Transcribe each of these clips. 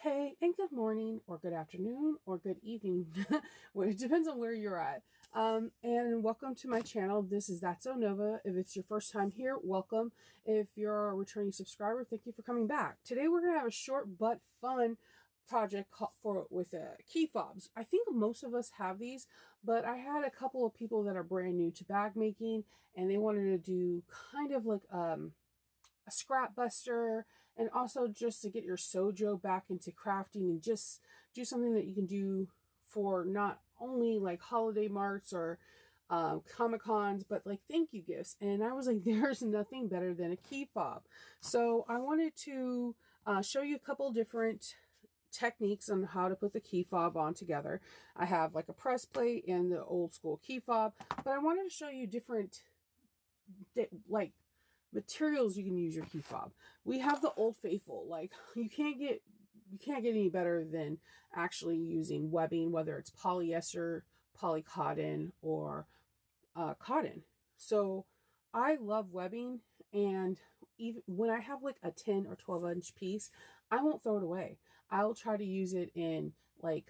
Hey, and good morning, or good afternoon, or good evening. Well, it depends on where you're at. And welcome to my channel. This is That's So Nova. If it's your first time here, welcome. If you're a returning subscriber, thank you for coming back. Today we're gonna have a short but fun project with key fobs. I think most of us have these, but I had a couple of people that are brand new to bag making, and they wanted to do kind of like a scrap buster, and also just to get your sojo back into crafting and just do something that you can do for not only like holiday marts or Comic Cons, but like thank you gifts. And I was like, there's nothing better than a key fob. So I wanted to show you a couple different techniques on how to put the key fob on together. I have like a press plate and the old school key fob, but I wanted to show you different like materials you can use your key fob. We have the Old Faithful. Like you can't get any better than actually using webbing, whether it's polyester, polycotton, or cotton. So I love webbing, and even when I have like a 10 or 12-inch piece, I won't throw it away. I'll try to use it in like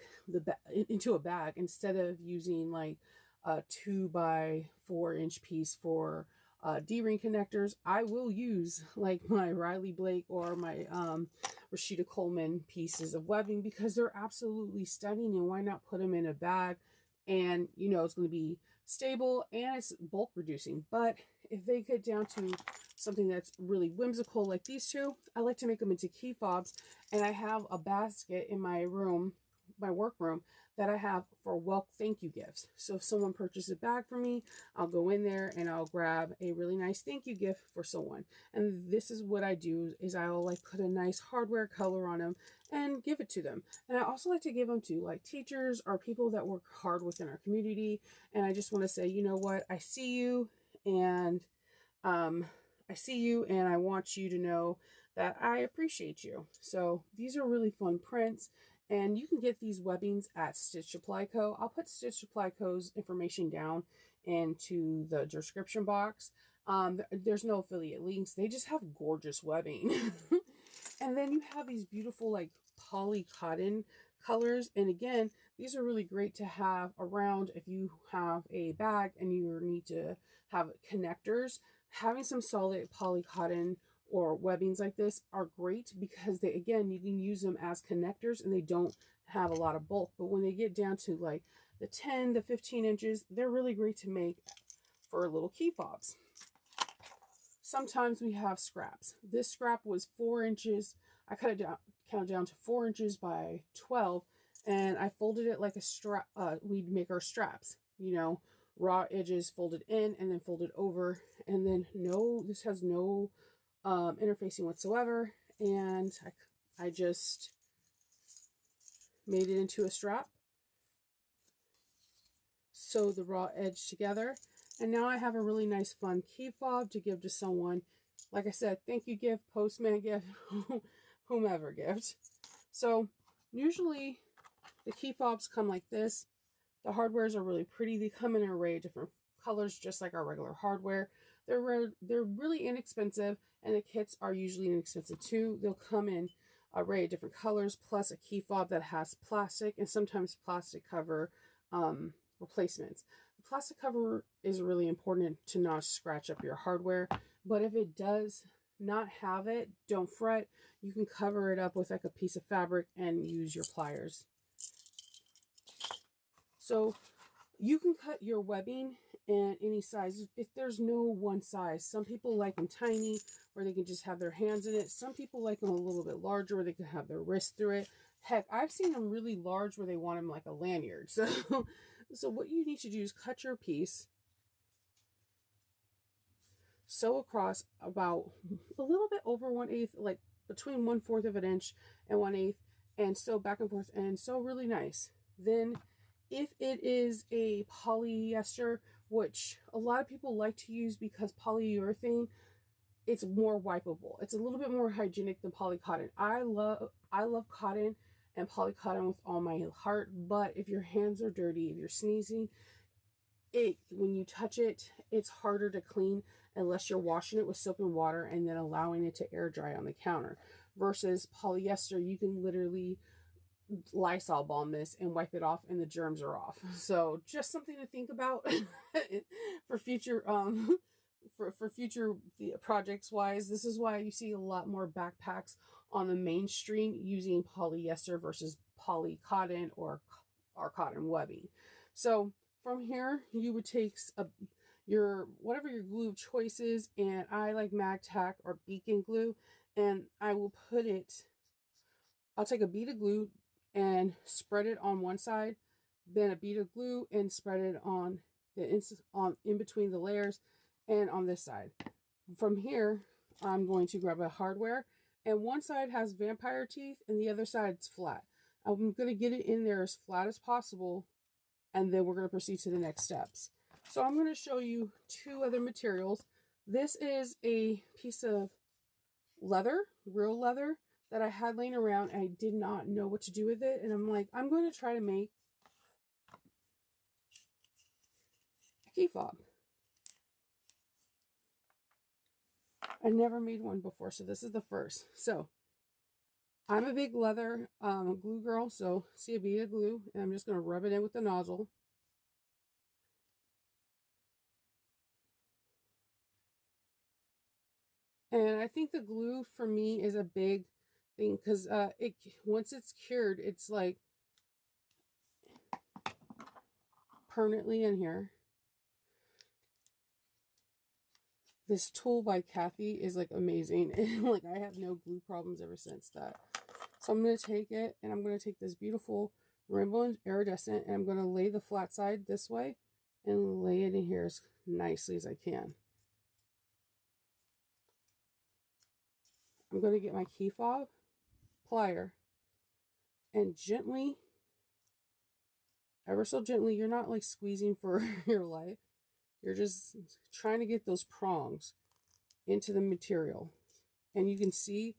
into a bag instead of using like a 2 by 4 inch piece for D-ring connectors. I will use like my Riley Blake or my Rashida Coleman pieces of webbing because they're absolutely stunning, and why not put them in a bag? And you know it's going to be stable and it's bulk reducing. But if they get down to something that's really whimsical like these two, I like to make them into key fobs. And I have a basket in my room, my work room, that I have for thank you gifts. So if someone purchases a bag for me, I'll go in there and I'll grab a really nice thank you gift for someone. And this is what I do, is I'll like put a nice hardware color on them and give it to them. And I also like to give them to like teachers or people that work hard within our community. And I just want to say, you know what, I see you, and I want you to know that I appreciate you. So these are really fun prints, and you can get these webbings at Stitch Supply Co. I'll put Stitch Supply Co.'s information down into the description box. There's no affiliate links. They just have gorgeous webbing. And then you have these beautiful like poly cotton colors. And again, these are really great to have around if you have a bag and you need to have connectors. Having some solid poly cotton or webbings like this are great because they, again, you can use them as connectors and they don't have a lot of bulk. But when they get down to like the 10 to 15 inches, they're really great to make for little key fobs. Sometimes we have scraps. This scrap was 4 inches. I cut it down to 4 inches by 12, and I folded it like a strap. We'd make our straps, you know, raw edges folded in and then folded over, and then this has no interfacing whatsoever, and I just made it into a strap, sew the raw edge together, and now I have a really nice fun key fob to give to someone. Like I said, thank you gift, postman gift, whomever gift. So usually the key fobs come like this. The hardwares are really pretty. They come in an array of different colors, just like our regular hardware. They're really inexpensive, and the kits are usually inexpensive too. They'll come in an array of different colors, plus a key fob that has plastic and sometimes plastic cover replacements. The plastic cover is really important to not scratch up your hardware, but if it does not have it, don't fret. You can cover it up with like a piece of fabric and use your pliers. So you can cut your webbing in any size. If there's no one size, some people like them tiny where they can just have their hands in it. Some people like them a little bit larger where they can have their wrist through it. Heck, I've seen them really large where they want them like a lanyard. So what you need to do is cut your piece, sew across about a little bit over 1/8, like between 1/4 of an inch and 1/8, and sew back and forth and sew really nice. Then if it is a polyester, which a lot of people like to use because polyurethane, it's more wipeable. It's a little bit more hygienic than polycotton. I love cotton and polycotton with all my heart, but if your hands are dirty, if you're sneezing, when you touch it, it's harder to clean unless you're washing it with soap and water and then allowing it to air dry on the counter. versus polyester, you can literally Lysol balm this and wipe it off and the germs are off. So just something to think about for future for future projects wise. This is why you see a lot more backpacks on the mainstream using polyester versus poly cotton or cotton webbing. So from here you would take your whatever your glue of choice is, and I like MagTac or Beacon glue, and I will put it, I'll take a bead of glue and spread it on one side, then a bead of glue and spread it on in between the layers and on this side. From here, I'm going to grab a hardware, and one side has vampire teeth and the other side's flat. I'm going to get it in there as flat as possible, and then we're going to proceed to the next steps. So I'm going to show you two other materials. This is a piece of leather, real leather, that I had laying around and I did not know what to do with it. And I'm like, I'm going to try to make a key fob. I never made one before, so this is the first. So I'm a big leather glue girl, so see a bead of glue, and I'm just going to rub it in with the nozzle. And I think the glue for me is a big thing because once it's cured, it's like permanently in here. This tool by Kathy is like amazing, and like I have no glue problems ever since that. So I'm going to take it, and I'm going to take this beautiful rainbow and iridescent, and I'm going to lay the flat side this way and lay it in here as nicely as I can. I'm going to get my key fob plier and gently, ever so gently, you're not like squeezing for your life. You're just trying to get those prongs into the material. And you can see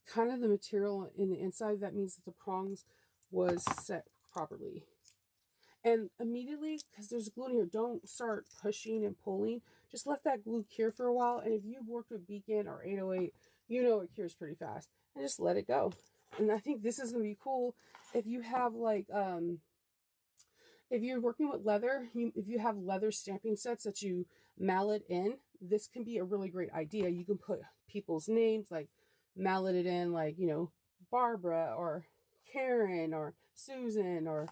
kind of the material in the inside. That means that the prongs was set properly. And immediately, because there's glue in here, don't start pushing and pulling. Just let that glue cure for a while. And if you've worked with Beacon or 808, you know it cures pretty fast. And just let it go. And I think this is going to be cool if you have like, if you're working with leather, if you have leather stamping sets that you mallet in, this can be a really great idea. You can put people's names, like mallet it in, like, you know, Barbara or Karen or Susan or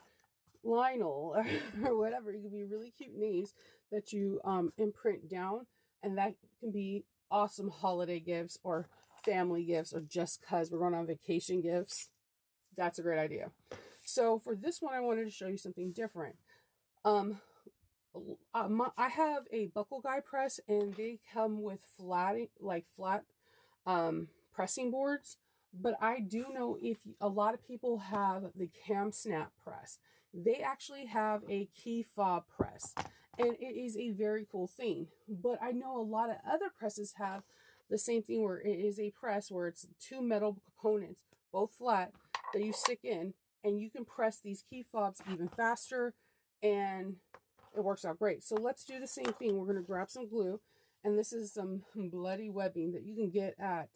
Lionel or whatever. It could be really cute names that you imprint down, and that can be awesome holiday gifts or family gifts or just because we're going on vacation gifts. That's a great idea. So for this one, I wanted to show you something different. I have a buckle guy press, and they come with flat pressing boards. But I do know if a lot of people have the KAMsnap press. They actually have a key fob press, and it is a very cool thing. But I know a lot of other presses have the same thing, where it is a press where it's two metal components, both flat, that you stick in, and you can press these key fobs even faster, and it works out great. So let's do the same thing. We're going to grab some glue, and this is some bloody webbing that you can get at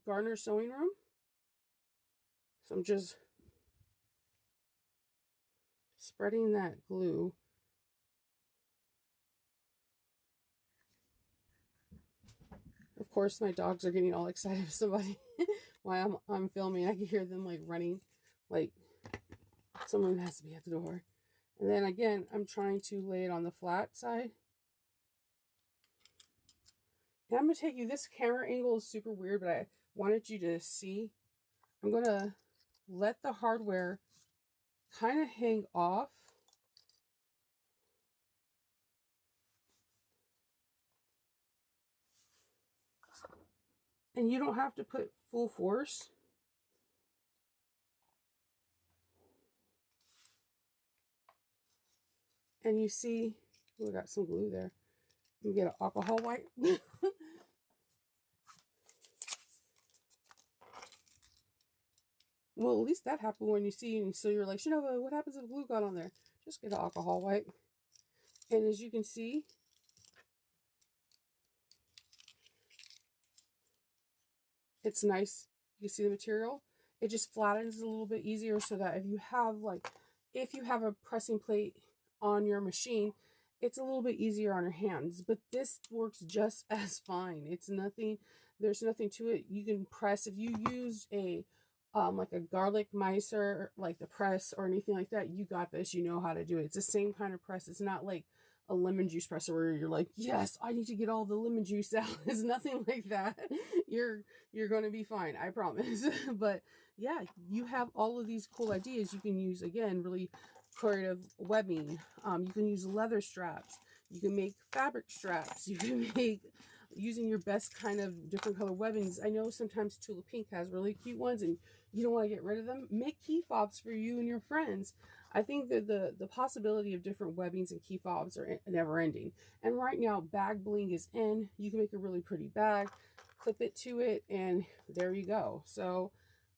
Garner Sewing Room. So I'm just spreading that glue. Of course, my dogs are getting all excited if somebody while I'm filming. I can hear them like running, like someone has to be at the door. And then again, I'm trying to lay it on the flat side. And I'm going to take you, this camera angle is super weird, but I wanted you to see. I'm going to let the hardware kind of hang off. And you don't have to put full force. And you see, we got some glue there. You get an alcohol wipe. Well, at least that happened when you see, and so you're like, Shinova, what happens if glue got on there? Just get an alcohol wipe. And as you can see, It's nice. You can see the material. It just flattens a little bit easier so that if you have a pressing plate on your machine, it's a little bit easier on your hands. But this works just as fine. It's nothing, there's nothing to it. You can press, if you use a like a garlic micer, like the press or anything like that, you got this. You know how to do it. It's the same kind of press. It's not like a lemon juice presser where you're like, yes, I need to get all the lemon juice out. It's nothing like that. You're going to be fine, I promise. But yeah, you have all of these cool ideas you can use. Again, really creative webbing. You can use leather straps. You can make fabric straps. You can make, using your best kind of different color webbings. I know sometimes Tula Pink has really cute ones and you don't want to get rid of them. Make key fobs for you and your friends. I think that the possibility of different webbings and key fobs are never ending. And right now, bag bling is in. You can make a really pretty bag, clip it to it, and there you go. So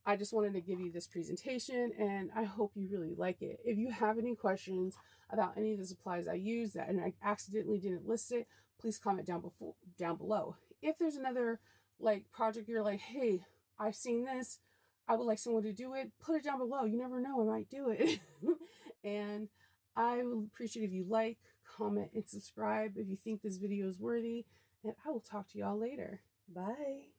I just wanted to give you this presentation, and I hope you really like it. If you have any questions about any of the supplies I use that and I accidentally didn't list it, please comment down below. If there's another like project you're like, hey, I've seen this, I would like someone to do it, put it down below. You never know, I might do it. And I would appreciate if you like, comment, and subscribe if you think this video is worthy. And I will talk to y'all later. Bye.